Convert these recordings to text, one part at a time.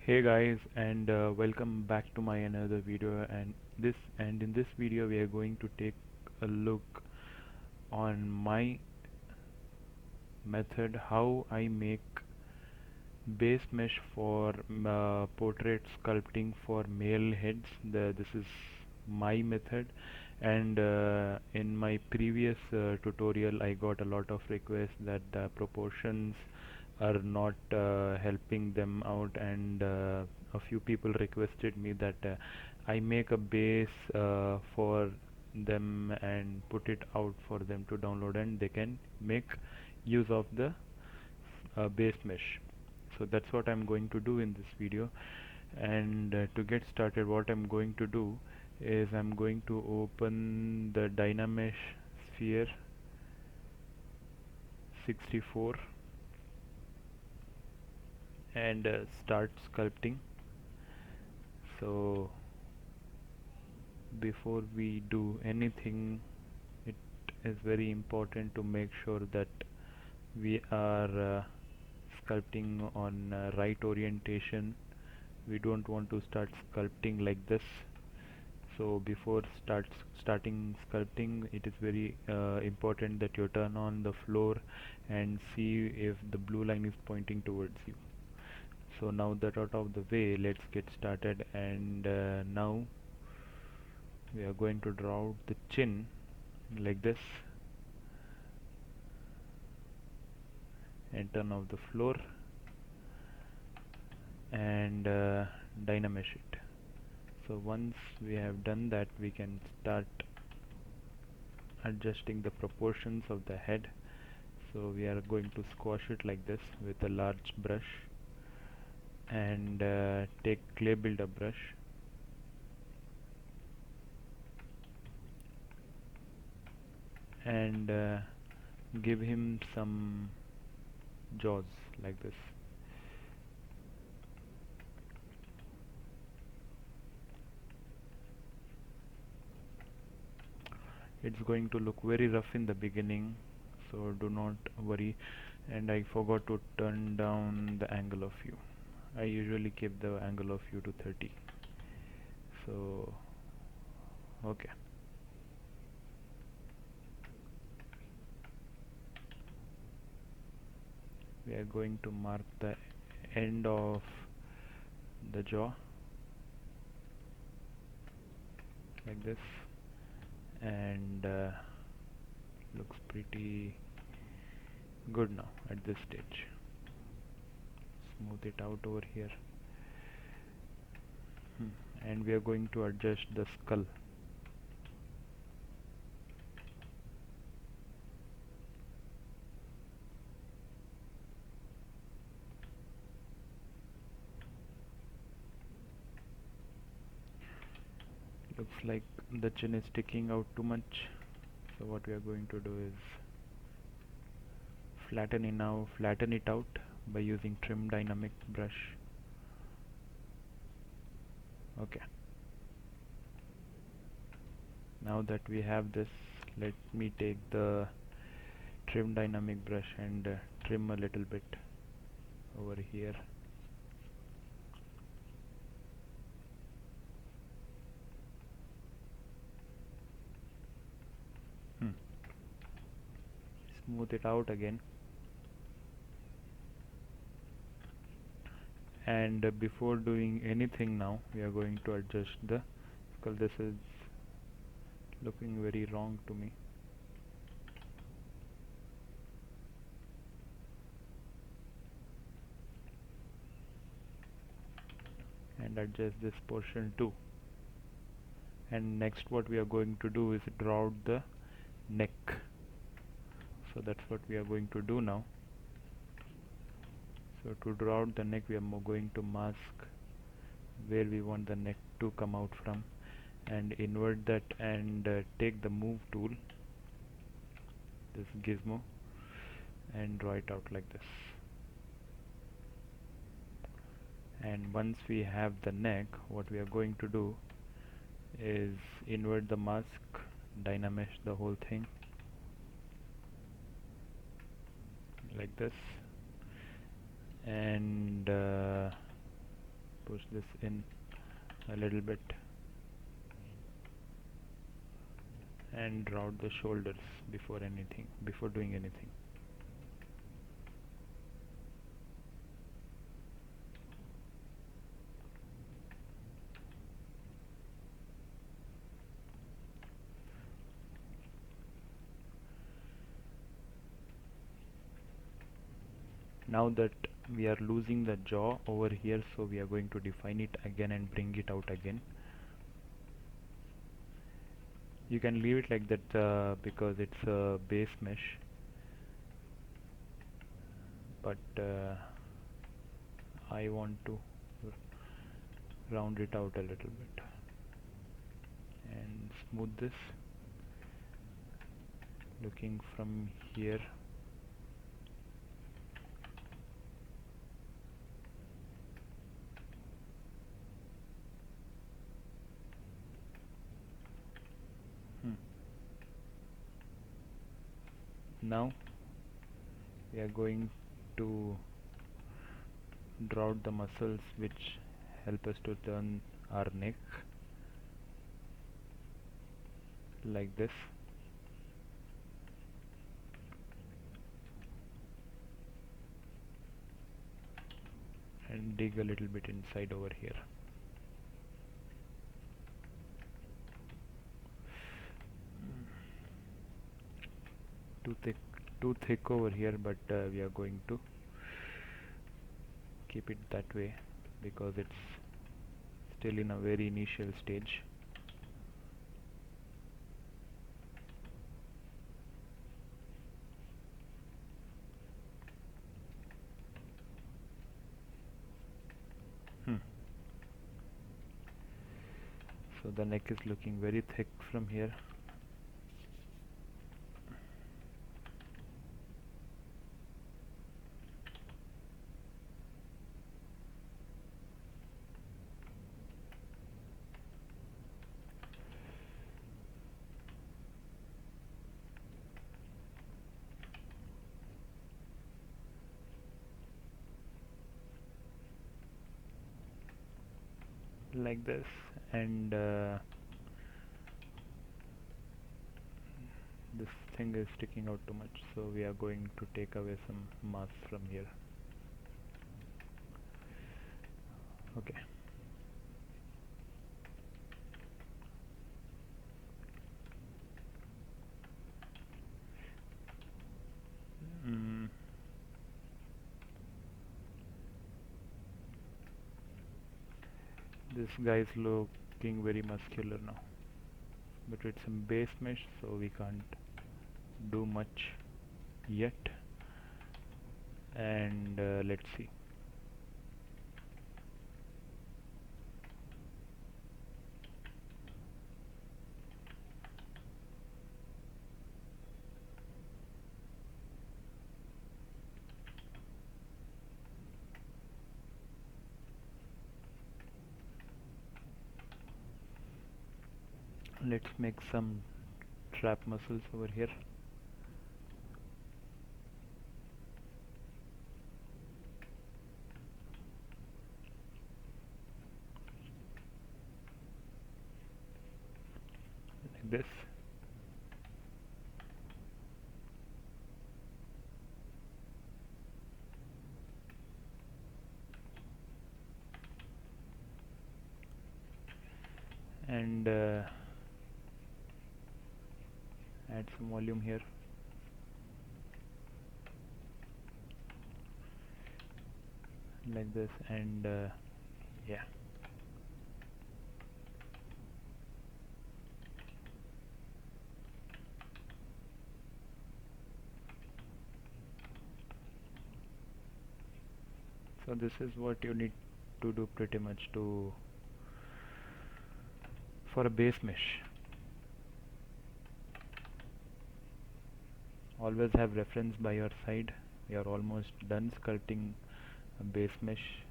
Hey guys, and welcome back to my another video. And in this video we are going to take a look on my method how I make base mesh for portrait sculpting for male heads. This is my method, and in my previous tutorial I got a lot of requests that the proportions are not helping them out, and a few people requested me that I make a base for them and put it out for them to download, and they can make use of the base mesh. So that's what I'm going to do in this video. And to get started, what I'm going to do is I'm going to open the Dynamesh sphere 64 and start sculpting. So before we do anything, it is very important to make sure that we are sculpting on right orientation. We don't want to start sculpting like this. So before starting sculpting, it is very important that you turn on the floor and see if the blue line is pointing towards you. So now that out of the way, let's get started. And now we are going to draw out the chin like this and turn off the floor and dynamesh it. So once we have done that, we can start adjusting the proportions of the head. So we are going to squash it like this with a large brush, and take clay builder brush and give him some jaws like this. It's going to look very rough in the beginning, so do not worry. And I forgot to turn down the angle of view. I usually keep the angle of view to 30. So okay, we are going to mark the end of the jaw like this, and looks pretty good now at this stage. Smooth it out over here. And we are going to adjust the skull. Looks like the chin is sticking out too much, so what we are going to do is flatten it out by using trim dynamic brush. Okay, now that we have this, let me take the trim dynamic brush and trim a little bit over here. Smooth it out again, and before doing anything, now we are going to adjust the skull. This is looking very wrong to me. And adjust this portion too. And next what we are going to do is draw out the neck. So that's what we are going to do now. So to draw out the neck, we are going to mask where we want the neck to come out from, and invert that, and take the move tool, this gizmo, and draw it out like this. And once we have the neck, what we are going to do is invert the mask, dynamesh the whole thing like this, and push this in a little bit and draw out the shoulders before doing anything. Now that we are losing the jaw over here, so we are going to define it again and bring it out again. You can leave it like that because it's a base mesh, but I want to round it out a little bit and smooth this. Looking from here, now we are going to draw out the muscles which help us to turn our neck like this. And dig a little bit inside over here. Too thick over here, but we are going to keep it that way because it's still in a very initial stage. So the neck is looking very thick from here. Like this, and this thing is sticking out too much, so we are going to take away some mass from here. Okay. This guy is looking very muscular now, but it's a base mesh, so we can't do much yet. And let's see. Let's make some trap muscles over here. Like this. And add some volume here. Like this, and yeah. So this is what you need to do pretty much for a base mesh. Always have reference by your side. We are almost done sculpting a base mesh.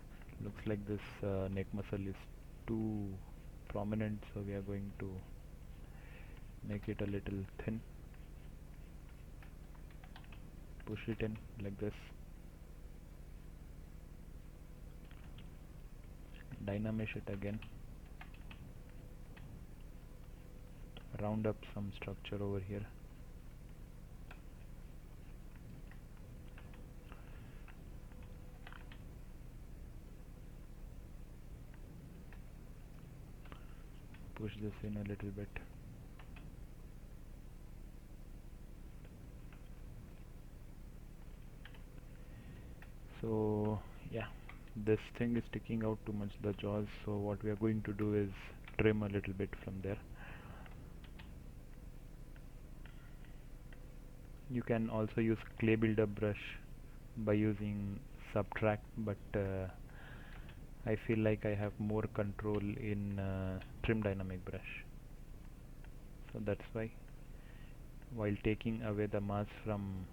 Looks like this neck muscle is too prominent, so we are going to make it a little thin. Push it in like this. Dynamesh it again, round up some structure over here. Push this in a little bit. So yeah, this thing is sticking out too much, the jaws, so what we are going to do is trim a little bit from there. You can also use clay builder brush by using subtract, but I feel like I have more control in trim dynamic brush, so that's why while taking away the mask from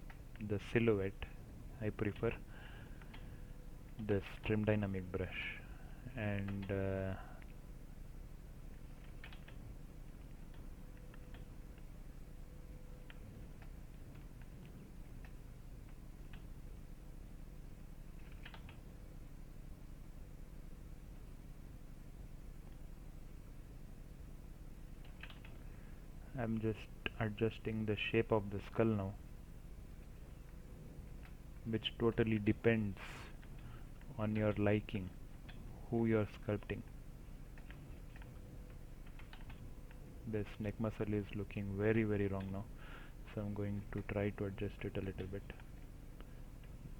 the silhouette I prefer this trim dynamic brush. And I'm just adjusting the shape of the skull now, which totally depends on your liking, who you're sculpting. This neck muscle is looking very wrong now, so I'm going to try to adjust it a little bit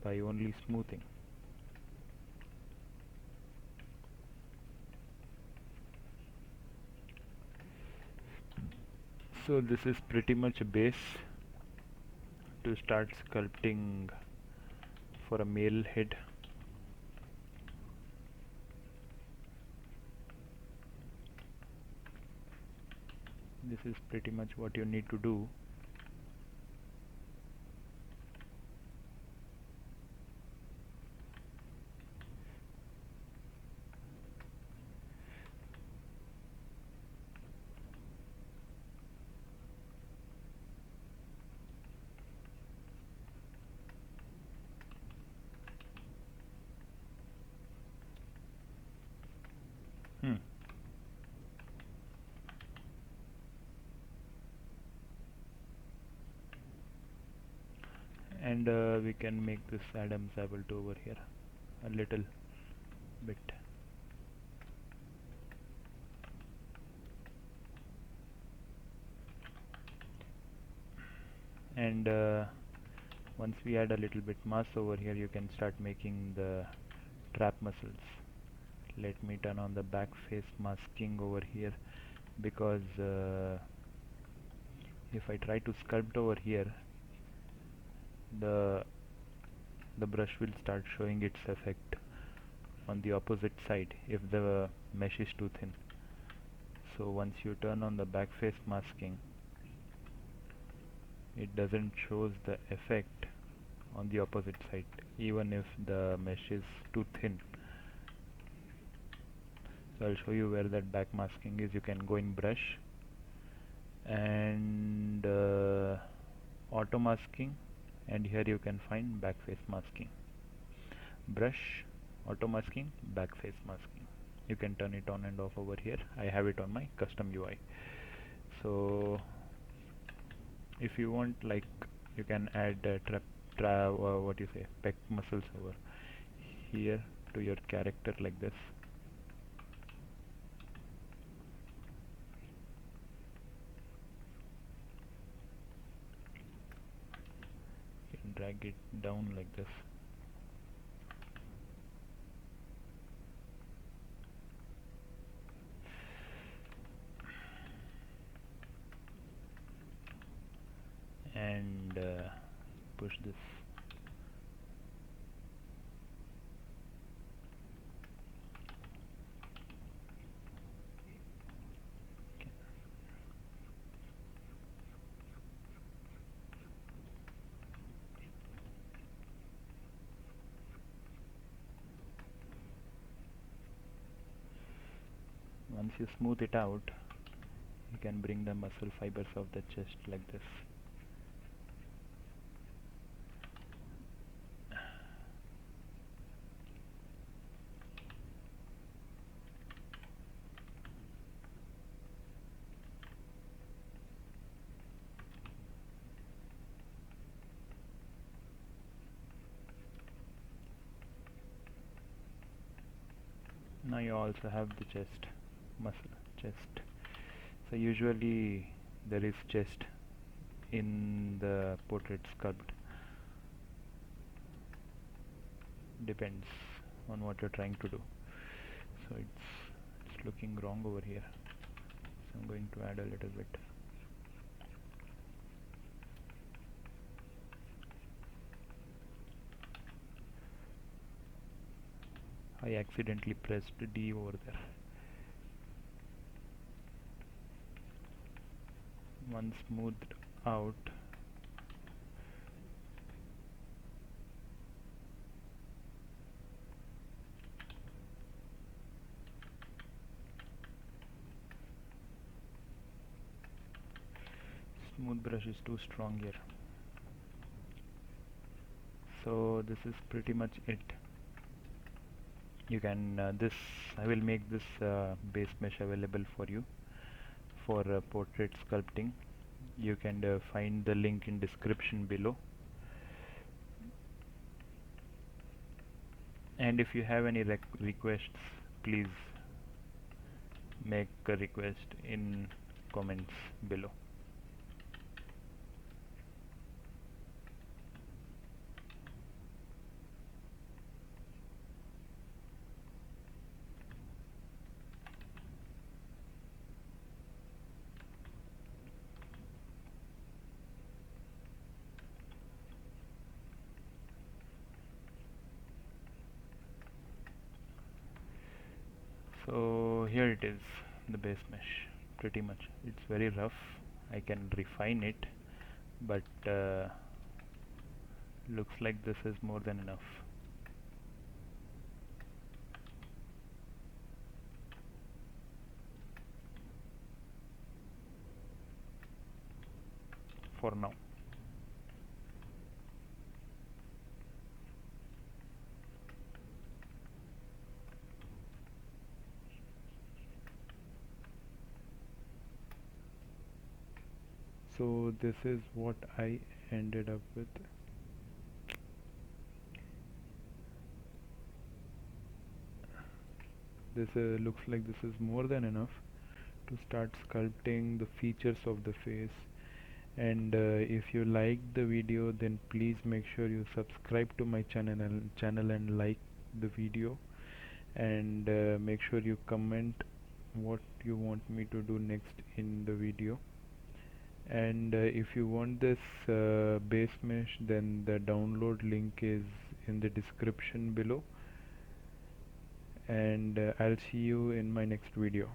by only smoothing. So this is pretty much a base to start sculpting for a male head. This is pretty much what you need to do. And we can make this Adam's apple too over here a little bit. And once we add a little bit mass over here, you can start making the trap muscles. Let me turn on the back face masking over here, because if I try to sculpt over here, the brush will start showing its effect on the opposite side if the mesh is too thin. So once you turn on the back face masking, it doesn't shows the effect on the opposite side even if the mesh is too thin. So I'll show you where that back masking is. You can go in brush and auto masking, and here you can find back face masking. Brush, auto masking, back face masking. You can turn it on and off over here. I have it on my custom UI. So if you want, like, you can add what you say, pec muscles over here to your character like this. You can drag it down like this. And push this. Okay. Once you smooth it out, you can bring the muscle fibers of the chest like this. Now you also have the chest, muscle, chest. So usually there is chest in the portrait sculpt. Depends on what you're trying to do. So it's looking wrong over here. So I'm going to add a little bit. I accidentally pressed D over there. Once smoothed out, smooth brush is too strong here. So this is pretty much it. You can I will make this base mesh available for you for portrait sculpting. You can find the link in description below. And if you have any requests, please make a request in comments below. So here it is, the base mesh. Pretty much it's very rough. I can refine it, but looks like this is more than enough. For now. So this is what I ended up with. This looks like this is more than enough to start sculpting the features of the face. And if you liked the video, then please make sure you subscribe to my channel and like the video, and make sure you comment what you want me to do next in the video. And if you want this base mesh, then the download link is in the description below, and I'll see you in my next video.